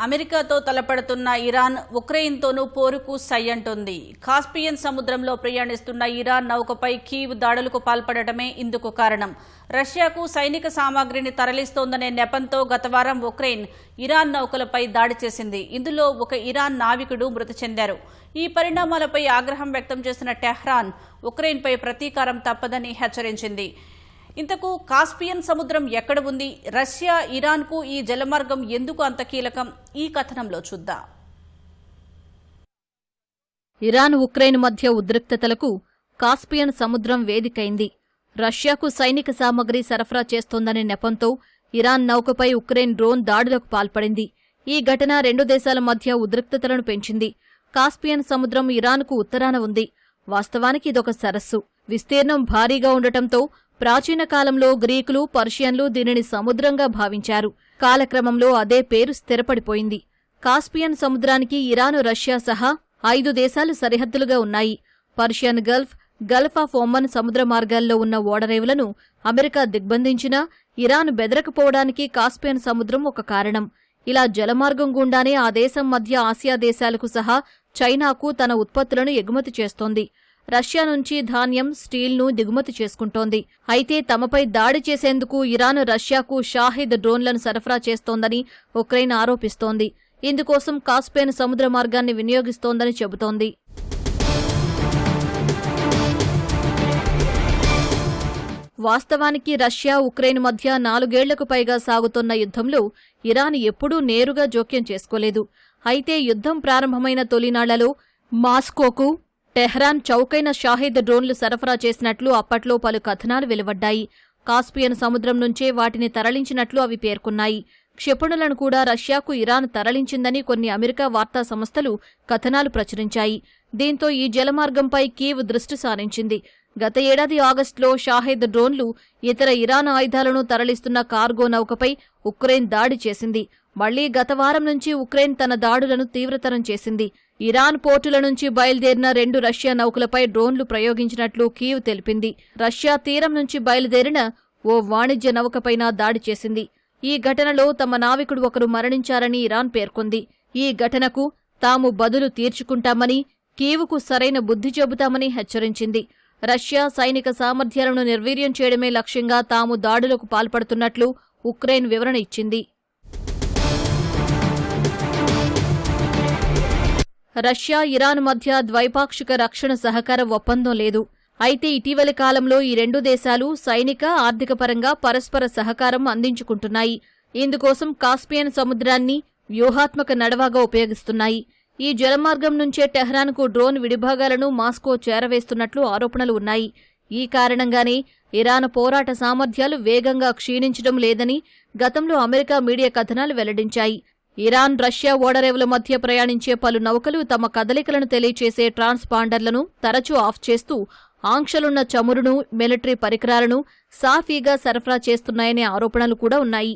అమెరికాతో తలపడుతున్న ఇరాన్ ఉక్రెయిన్తోనూ పోరుకు సై అంటోంది. కాస్పియన్ సముద్రంలో ప్రయాణిస్తున్న ఇరాన్ నౌకపై కీవ్ దాడులకు పాల్పడటమే ఇందుకు కారణం. రష్యాకు సైనిక సామాగ్రిని తరలిస్తోందనే నెపంతో గత వారం ఉక్రెయిన్ ఇరాన్ నౌకలపై దాడి చేసింది. ఇందులో ఒక ఇరాన్ నావికుడు మృతి చెందారు. ఈ పరిణామాలపై ఆగ్రహం వ్యక్తం చేసిన టెహ్రాన్ ఉక్రెయిన్పై ప్రతీకారం తప్పదని హెచ్చరించింది. ఇంతకు కాస్పియన్ సముద్రం ఎక్కడ ఉంది? రష్యా ఇరాన్కు ఈ జలమార్గం ఎందుకు అంత కీలకం? ఈ కథనంలో చూద్దాం. ఇరాన్ ఉక్రెయిన్ మధ్య ఉద్రిక్తతలకు కాస్పియన్ సముద్రం వేదికైంది. రష్యాకు సైనిక సామగ్రి సరఫరా చేస్తోందనే నెపంతో ఇరాన్ నౌకపై ఉక్రెయిన్ డ్రోన్ దాడులకు పాల్పడింది. ఈ ఘటన రెండు దేశాల మధ్య ఉద్రిక్తతలను పెంచింది. కాస్పియన్ సముద్రం ఇరాన్కు ఉత్తరాన ఉంది. వాస్తవానికి ఇదొక సరస్సు. విస్తీర్ణం భారీగా ఉండటంతో ప్రాచీన కాలంలో గ్రీకులు, పర్షియన్లు దీనిని సముద్రంగా భావించారు. కాలక్రమంలో అదే పేరు స్థిరపడిపోయింది. కాస్పియన్ సముద్రానికి ఇరాన్, రష్యా సహా 5 దేశాలు సరిహద్దులుగా ఉన్నాయి. పర్షియన్ గల్ఫ్ ఆఫ్ ఒమన్ సముద్ర మార్గాల్లో ఉన్న ఓడరేవులను అమెరికా దిగ్బంధించినా ఇరాన్ బెదరకపోవడానికి కాస్పియన్ సముద్రం ఒక కారణం. ఇలా జలమార్గం గుండానే ఆ దేశం మధ్య ఆసియా దేశాలకు సహా చైనాకు తన ఉత్పత్తులను ఎగుమతి చేస్తోంది. రష్యా నుంచి ధాన్యం, స్టీల్ను దిగుమతి చేసుకుంటోంది. అయితే తమపై దాడి చేసేందుకు ఇరాన్ రష్యాకు షాహిద్ డ్రోన్లను సరఫరా చేస్తోందని ఉక్రెయిన్ ఆరోపిస్తోంది. ఇందుకోసం కాస్పియన్ సముద్ర మార్గాన్ని వినియోగిస్తోందని చెబుతోంది. వాస్తవానికి రష్యా, ఉక్రెయిన్ మధ్య 4 ఏళ్లకు పైగా సాగుతోన్న యుద్ధంలో ఇరాన్ ఎప్పుడూ నేరుగా జోక్యం చేసుకోలేదు. అయితే యుద్ధం ప్రారంభమైన తొలినాళ్లలో మాస్కోకు టెహ్రాన్ చౌకైన షాహిద్ డ్రోన్లు సరఫరా చేసినట్లు అప్పట్లో పలు కథనాలు వెలువడ్డాయి. కాస్పియన్ సముద్రం నుంచే వాటిని తరలించినట్లు అవి పేర్కొన్నాయి. క్షిపణులను కూడా రష్యాకు ఇరాన్ తరలించిందని కొన్ని అమెరికా వార్తా సంస్థలు కథనాలు ప్రచురించాయి. దీంతో ఈ జలమార్గంపై కీవ్ దృష్టి సారించింది. గత ఏడాది ఆగస్టులో షాహిద్ డ్రోన్లు ఇతర ఇరాన్ ఆయుధాలను తరలిస్తున్న కార్గో నౌకపై ఉక్రెయిన్ దాడి చేసింది. మళ్లీ గత వారం నుంచి ఉక్రెయిన్ తన దాడులను తీవ్రతరం చేసింది. ఇరాన్ పోర్టుల నుంచి బయలుదేరిన 2 రష్యా నౌకలపై డ్రోన్లు ప్రయోగించినట్లు కీవ్ తెలిపింది. రష్యా తీరం నుంచి బయలుదేరిన ఓ వాణిజ్య నౌకపైన దాడి చేసింది. ఈ ఘటనలో తమ నావికుడు ఒకరు మరణించారని ఇరాన్ పేర్కొంది. ఈ ఘటనకు తాము బదులు తీర్చుకుంటామని, కీవ్కు సరైన బుద్ధి చెబుతామని హెచ్చరించింది. రష్యా సైనిక సామర్థ్యాలను నిర్వీర్యం చేయడమే లక్ష్యంగా తాము దాడులకు పాల్పడుతున్నట్లు ఉక్రెయిన్ వివరణ ఇచ్చింది. రష్యా, ఇరాన్ మధ్య ద్వైపాక్షిక రక్షణ సహకార ఒప్పందం లేదు. అయితే ఇటీవలి కాలంలో ఈ 2 దేశాలు సైనిక, ఆర్థిక పరంగా పరస్పర సహకారం అందించుకుంటున్నాయి. ఇందుకోసం కాస్పియన్ సముద్రాన్ని వ్యూహాత్మక నడవగా ఉపయోగిస్తున్నాయి. ఈ జలమార్గం నుంచే టెహ్రాన్కు డ్రోన్ విడిభాగాలను మాస్కో చేరవేస్తున్నట్లు ఆరోపణలు ఉన్నాయి. ఈ కారణంగానే ఇరాన్ పోరాట సామర్థ్యాలు వేగంగా క్షీణించడం లేదని గతంలో అమెరికా మీడియా కథనాలు వెల్లడించాయి. ఇరాన్, రష్యా ఓడరేవుల మధ్య ప్రయాణించే పలు నౌకలు తమ కదలికలను తెలియచేసే ట్రాన్స్పాండర్లను తరచూ ఆఫ్ చేస్తూ ఆంక్షలున్న చమురును, మిలిటరీ పరికరాలను సాఫీగా సరఫరా చేస్తున్నాయనే ఆరోపణలు కూడా ఉన్నాయి.